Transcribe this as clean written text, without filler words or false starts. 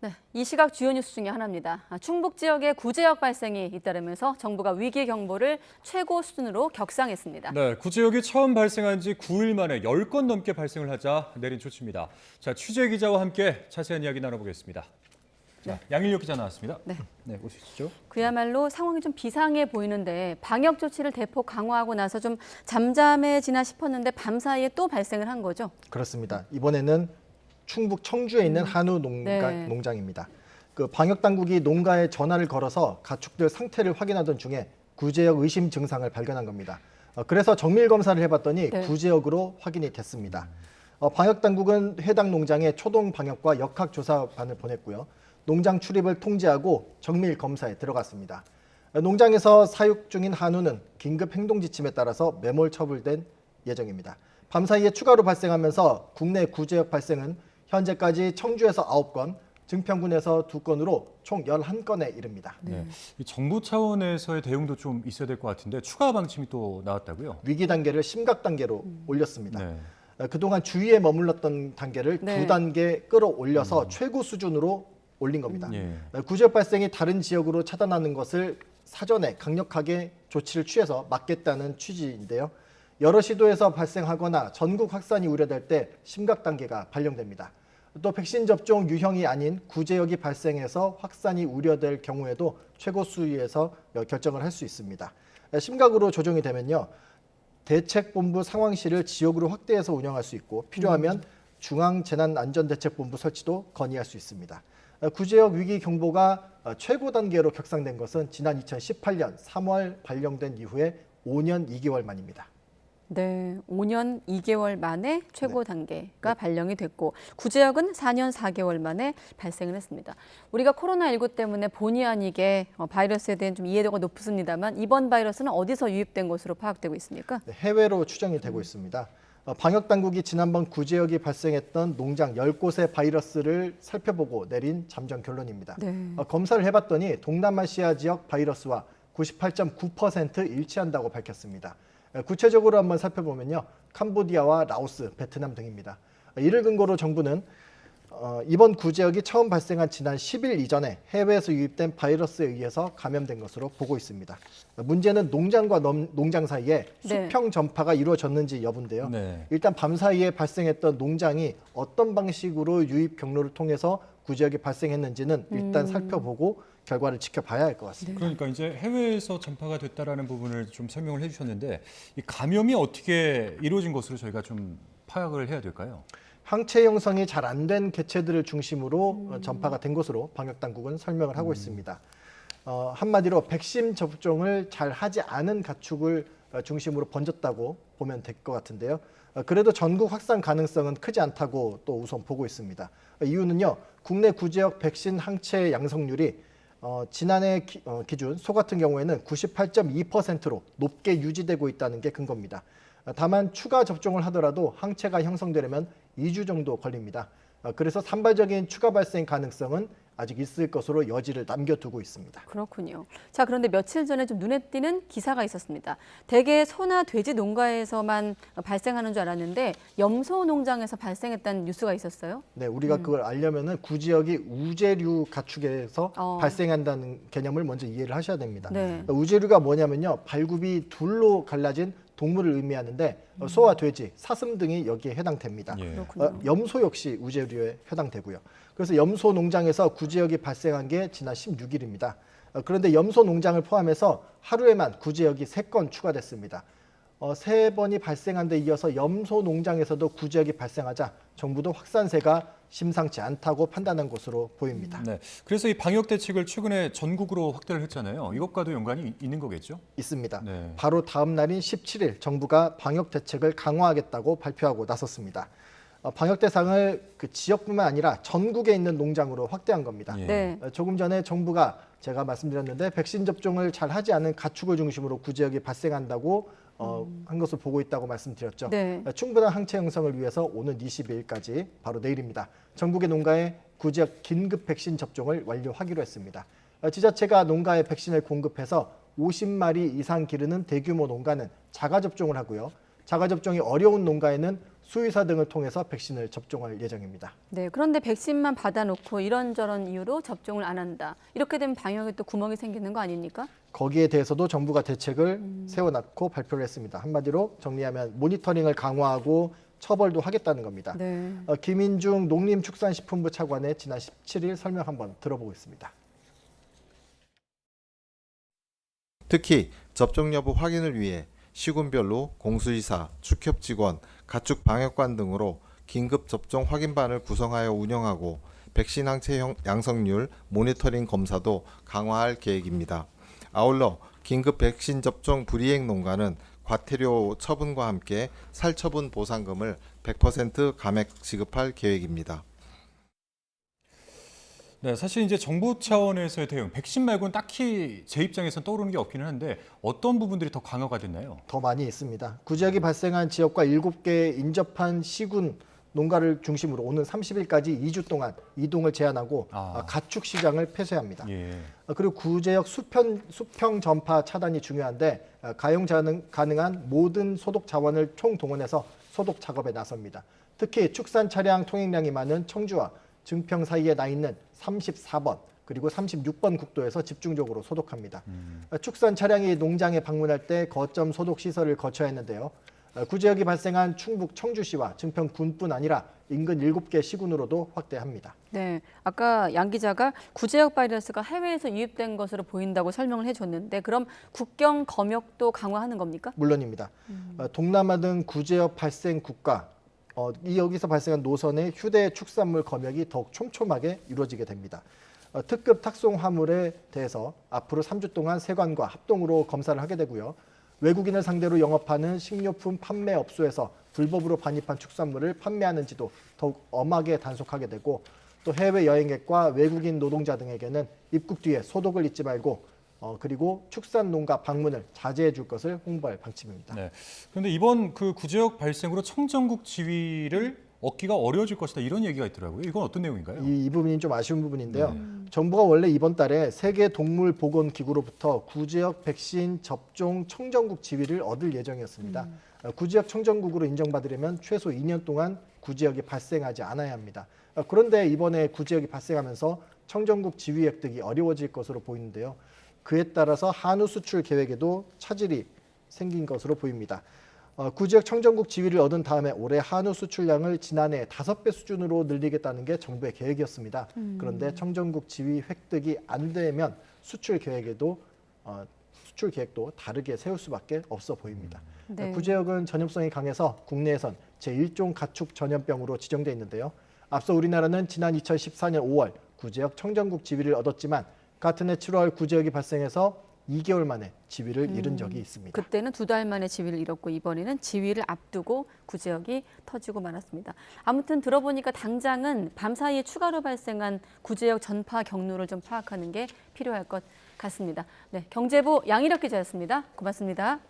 네, 이 시각 주요 뉴스 중에 하나입니다. 충북 지역에 구제역 발생이 잇따르면서 정부가 위기 경보를 최고 수준으로 격상했습니다. 네, 구제역이 처음 발생한 지 9일 만에 10건 넘게 발생을 하자 내린 조치입니다. 자, 취재 기자와 함께 자세한 이야기 나눠보겠습니다. 자, 양일혁 기자 나왔습니다. 네, 오시죠. 그야말로 상황이 좀 비상해 보이는데 방역 조치를 대폭 강화하고 나서 좀 잠잠해지나 싶었는데 밤사이에 또 발생을 한 거죠? 그렇습니다. 이번에는 충북 청주에 있는 한우 농장입니다. 그 방역 당국이 농가에 전화를 걸어서 가축들 상태를 확인하던 중에 구제역 의심 증상을 발견한 겁니다. 그래서 정밀 검사를 해봤더니 구제역으로 확인이 됐습니다. 방역 당국은 해당 농장에 초동 방역과 역학 조사반을 보냈고요. 농장 출입을 통제하고 정밀 검사에 들어갔습니다. 농장에서 사육 중인 한우는 긴급 행동 지침에 따라서 매몰 처분된 예정입니다. 밤사이에 추가로 발생하면서 국내 구제역 발생은 현재까지 청주에서 9건, 증평군에서 2건으로 총 11건에 이릅니다. 네, 이 정부 차원에서의 대응도 좀 있어야 될 것 같은데 추가 방침이 또 나왔다고요? 위기 단계를 심각 단계로 올렸습니다. 네. 그동안 주위에 머물렀던 단계를 2단계 끌어올려서 최고 수준으로 올린 겁니다. 구제역 발생이 다른 지역으로 차단하는 것을 사전에 강력하게 조치를 취해서 막겠다는 취지인데요. 여러 시도에서 발생하거나 전국 확산이 우려될 때 심각 단계가 발령됩니다. 또 백신 접종 유형이 아닌 구제역이 발생해서 확산이 우려될 경우에도 최고 수위에서 결정을 할 수 있습니다. 심각으로 조정이 되면요. 대책본부 상황실을 지역으로 확대해서 운영할 수 있고 필요하면 중앙재난안전대책본부 설치도 건의할 수 있습니다. 구제역 위기 경보가 최고 단계로 격상된 것은 지난 2018년 3월 발령된 이후에 5년 2개월 만입니다. 네, 5년 2개월 만에 최고 단계가 발령이 됐고 구제역은 4년 4개월 만에 발생을 했습니다. 우리가 코로나19 때문에 본의 아니게 바이러스에 대한 좀 이해도가 높습니다만 이번 바이러스는 어디서 유입된 것으로 파악되고 있습니까? 네, 해외로 추정이 되고 있습니다. 방역 당국이 지난번 구제역이 발생했던 농장 10곳의 바이러스를 살펴보고 내린 잠정 결론입니다. 검사를 해봤더니 동남아시아 지역 바이러스와 98.9% 일치한다고 밝혔습니다. 구체적으로 한번 살펴보면요. 캄보디아와 라오스, 베트남 등입니다. 이를 근거로 정부는 이번 구제역이 처음 발생한 지난 10일 이전에 해외에서 유입된 바이러스에 의해서 감염된 것으로 보고 있습니다. 문제는 농장과 농장 사이에 수평 전파가 이루어졌는지 여부인데요. 일단 밤사이에 발생했던 농장이 어떤 방식으로 유입 경로를 통해서 구제역이 발생했는지는 일단 살펴보고 결과를 지켜봐야 할 것 같습니다. 그러니까 이제 해외에서 전파가 됐다라는 부분을 좀 설명을 해주셨는데 이 감염이 어떻게 이루어진 것으로 저희가 좀 파악을 해야 될까요? 항체 형성이 잘 안 된 개체들을 중심으로 전파가 된 것으로 방역 당국은 설명을 하고 있습니다. 한마디로 백신 접종을 잘 하지 않은 가축을 중심으로 번졌다고 보면 될 것 같은데요. 그래도 전국 확산 가능성은 크지 않다고 또 우선 보고 있습니다. 이유는요. 국내 구제역 백신 항체 양성률이 지난해 기준 소 같은 경우에는 98.2%로 높게 유지되고 있다는 게 근거입니다. 다만 추가 접종을 하더라도 항체가 형성되려면 2주 정도 걸립니다. 그래서 산발적인 추가 발생 가능성은 아직 있을 것으로 여지를 남겨두고 있습니다. 그렇군요. 자, 그런데 며칠 전에 좀 눈에 띄는 기사가 있었습니다. 대개 소나 돼지 농가에서만 발생하는 줄 알았는데 염소 농장에서 발생했다는 뉴스가 있었어요? 네, 우리가 그걸 알려면은 구지역이 우제류 가축에서 발생한다는 개념을 먼저 이해를 하셔야 됩니다. 우제류가 뭐냐면요, 발굽이 둘로 갈라진 동물을 의미하는데 소와 돼지, 사슴 등이 여기에 해당됩니다. 염소 역시 우제류에 해당되고요. 그래서 염소 농장에서 구제역이 발생한 게 지난 16일입니다. 그런데 염소 농장을 포함해서 하루에만 구제역이 3건 추가됐습니다. 3번이 발생한 데 이어서 염소 농장에서도 구제역이 발생하자 정부도 확산세가 심상치 않다고 판단한 것으로 보입니다. 네, 그래서 이 방역 대책을 최근에 전국으로 확대를 했잖아요. 이것과도 연관이 있는 거겠죠? 있습니다. 바로 다음 날인 17일 정부가 방역 대책을 강화하겠다고 발표하고 나섰습니다. 방역 대상을 그 지역뿐만 아니라 전국에 있는 농장으로 확대한 겁니다. 조금 전에 정부가 제가 말씀드렸는데 백신 접종을 잘 하지 않은 가축을 중심으로 구제역이 발생한다고 한 것을 보고 있다고 말씀드렸죠. 충분한 항체 형성을 위해서 오는 22일까지 바로 내일입니다. 전국의 농가에 구제역 긴급 백신 접종을 완료하기로 했습니다. 지자체가 농가에 백신을 공급해서 50마리 이상 기르는 대규모 농가는 자가 접종을 하고요. 자가 접종이 어려운 농가에는 수의사 등을 통해서 백신을 접종할 예정입니다. 네, 그런데 백신만 받아놓고 이런저런 이유로 접종을 안 한다. 이렇게 되면 방역에 또 구멍이 생기는 거 아닙니까? 거기에 대해서도 정부가 대책을 세워놨고 발표를 했습니다. 한마디로 정리하면 모니터링을 강화하고 처벌도 하겠다는 겁니다. 네. 김인중 농림축산식품부 차관의 지난 17일 설명 한번 들어보겠습니다. 특히 접종 여부 확인을 위해 시군별로 공수의사, 축협직원, 가축 방역관 등으로 긴급 접종 확인반을 구성하여 운영하고 백신 항체 양성률 모니터링 검사도 강화할 계획입니다. 아울러 긴급 백신 접종 불이행 농가는 과태료 처분과 함께 살처분 보상금을 100% 감액 지급할 계획입니다. 네, 사실 이제 정부 차원에서의 대응, 백신 말고는 딱히 제 입장에서는 떠오르는 게 없기는 한데 어떤 부분들이 더 강화가 됐나요? 더 많이 있습니다. 구제역이 발생한 지역과 7개 인접한 시군 농가를 중심으로 오는 30일까지 2주 동안 이동을 제한하고 가축 시장을 폐쇄합니다. 예. 그리고 구제역 수평 전파 차단이 중요한데 가용 가능한 모든 소독 자원을 총동원해서 소독 작업에 나섭니다. 특히 축산 차량 통행량이 많은 청주와 증평 사이에 나 있는 34번 그리고 36번 국도에서 집중적으로 소독합니다. 축산 차량이 농장에 방문할 때 거점 소독 시설을 거쳐야 했는데요. 구제역이 발생한 충북 청주시와 증평군뿐 아니라 인근 7개 시군으로도 확대합니다. 네, 아까 양 기자가 구제역 바이러스가 해외에서 유입된 것으로 보인다고 설명을 해줬는데 그럼 국경 검역도 강화하는 겁니까? 물론입니다. 동남아 등 구제역 발생 국가, 여기서 발생한 노선의 휴대 축산물 검역이 더욱 촘촘하게 이루어지게 됩니다. 특급 탁송 화물에 대해서 앞으로 3주 동안 세관과 합동으로 검사를 하게 되고요. 외국인을 상대로 영업하는 식료품 판매 업소에서 불법으로 반입한 축산물을 판매하는지도 더욱 엄하게 단속하게 되고 또 해외 여행객과 외국인 노동자 등에게는 입국 뒤에 소독을 잊지 말고 그리고 축산 농가 방문을 자제해 줄 것을 홍보할 방침입니다. 네. 그런데 이번 그 구제역 발생으로 청정국 지위를 얻기가 어려워질 것이다 이런 얘기가 있더라고요. 이건 어떤 내용인가요? 이 부분이 좀 아쉬운 부분인데요. 정부가 원래 이번 달에 세계동물보건기구로부터 구제역 백신 접종 청정국 지위를 얻을 예정이었습니다. 구제역 청정국으로 인정받으려면 최소 2년 동안 구제역이 발생하지 않아야 합니다. 그런데 이번에 구제역이 발생하면서 청정국 지위 획득이 어려워질 것으로 보이는데요. 그에 따라서 한우 수출 계획에도 차질이 생긴 것으로 보입니다. 구제역 청정국 지위를 얻은 다음에 올해 한우 수출량을 지난해 5배 수준으로 늘리겠다는 게 정부의 계획이었습니다. 그런데 청정국 지위 획득이 안 되면 수출 계획도 다르게 세울 수밖에 없어 보입니다. 네. 구제역은 전염성이 강해서 국내에선 제1종 가축 전염병으로 지정돼 있는데요. 앞서 우리나라는 지난 2014년 5월 구제역 청정국 지위를 얻었지만 같은 해 7월 구제역이 발생해서 2개월 만에 지위를 잃은 적이 있습니다. 그때는 2달 만에 지위를 잃었고 이번에는 지위를 앞두고 구제역이 터지고 말았습니다. 아무튼 들어보니까 당장은 밤 사이에 추가로 발생한 구제역 전파 경로를 좀 파악하는 게 필요할 것 같습니다. 네, 경제부 양일혁 기자였습니다. 고맙습니다.